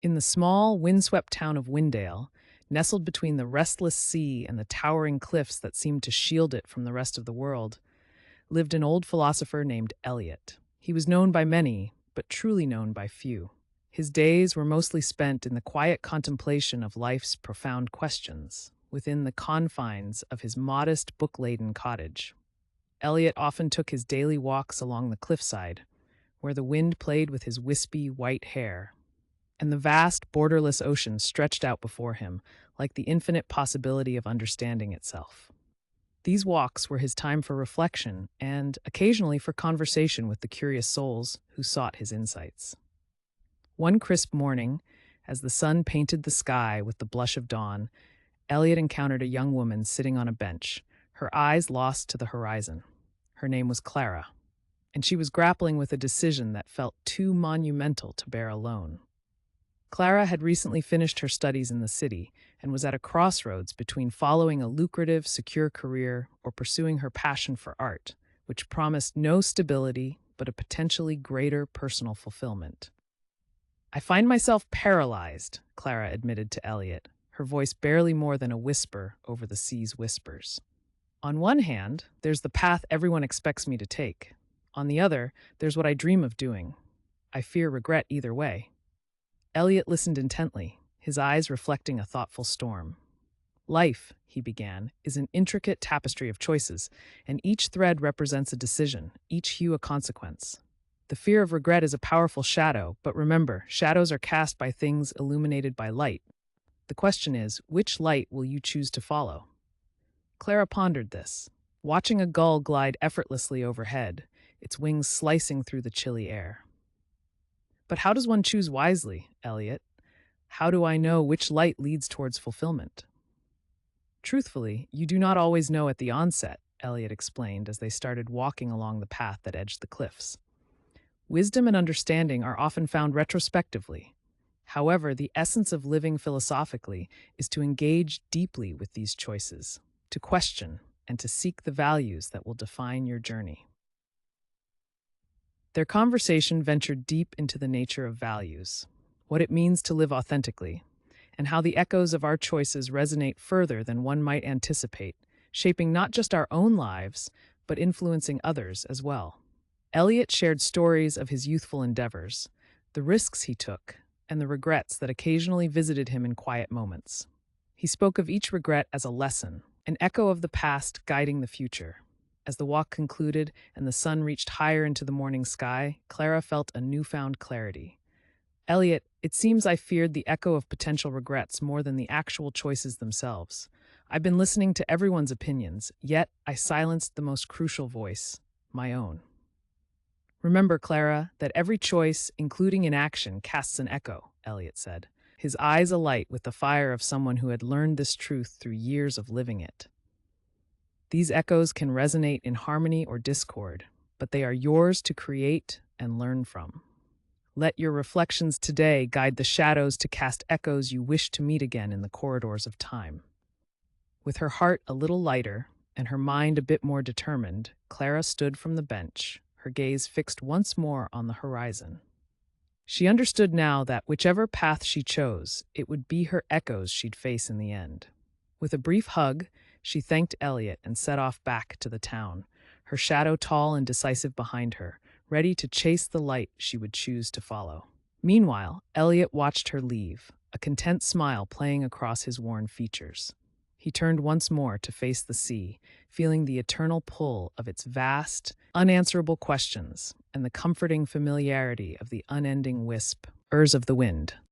In the small, windswept town of Windale, nestled between the restless sea and the towering cliffs that seemed to shield it from the rest of the world, lived an old philosopher named Eliot. He was known by many, but truly known by few. His days were mostly spent in the quiet contemplation of life's profound questions, within the confines of his modest, book-laden cottage. Eliot often took his daily walks along the cliffside, where the wind played with his wispy, white hair, and the vast, borderless ocean stretched out before him like the infinite possibility of understanding itself. These walks were his time for reflection and, occasionally, for conversation with the curious souls who sought his insights. One crisp morning, as the sun painted the sky with the blush of dawn, Eliot encountered a young woman sitting on a bench, her eyes lost to the horizon. Her name was Clara, and she was grappling with a decision that felt too monumental to bear alone. Clara had recently finished her studies in the city and was at a crossroads between following a lucrative, secure career or pursuing her passion for art, which promised no stability but a potentially greater personal fulfillment. "I find myself paralyzed," Clara admitted to Eliot, her voice barely more than a whisper over the sea's whispers. "On one hand, there's the path everyone expects me to take. On the other, there's what I dream of doing. I fear regret either way." Eliot listened intently, his eyes reflecting a thoughtful storm. "Life," he began, "is an intricate tapestry of choices, and each thread represents a decision, each hue a consequence. The fear of regret is a powerful shadow, but remember, shadows are cast by things illuminated by light. The question is, which light will you choose to follow?" Clara pondered this, watching a gull glide effortlessly overhead, its wings slicing through the chilly air. "But how does one choose wisely, Eliot? How do I know which light leads towards fulfillment?" "Truthfully, you do not always know at the onset," Eliot explained as they started walking along the path that edged the cliffs. "Wisdom and understanding are often found retrospectively. However, the essence of living philosophically is to engage deeply with these choices, to question, and to seek the values that will define your journey." Their conversation ventured deep into the nature of values, what it means to live authentically, and how the echoes of our choices resonate further than one might anticipate, shaping not just our own lives, but influencing others as well. Eliot shared stories of his youthful endeavors, the risks he took, and the regrets that occasionally visited him in quiet moments. He spoke of each regret as a lesson, an echo of the past guiding the future. As the walk concluded and the sun reached higher into the morning sky, Clara felt a newfound clarity. "Eliot, it seems I feared the echo of potential regrets more than the actual choices themselves. I've been listening to everyone's opinions, yet I silenced the most crucial voice, my own." "Remember, Clara, that every choice, including inaction, casts an echo," Eliot said, his eyes alight with the fire of someone who had learned this truth through years of living it. "These echoes can resonate in harmony or discord, but they are yours to create and learn from. Let your reflections today guide the shadows to cast echoes you wish to meet again in the corridors of time." With her heart a little lighter and her mind a bit more determined, Clara stood from the bench, her gaze fixed once more on the horizon. She understood now that whichever path she chose, it would be her echoes she'd face in the end. With a brief hug, she thanked Eliot and set off back to the town, her shadow tall and decisive behind her, ready to chase the light she would choose to follow. Meanwhile, Eliot watched her leave, a content smile playing across his worn features. He turned once more to face the sea, feeling the eternal pull of its vast, unanswerable questions and the comforting familiarity of the unending whispers of the wind.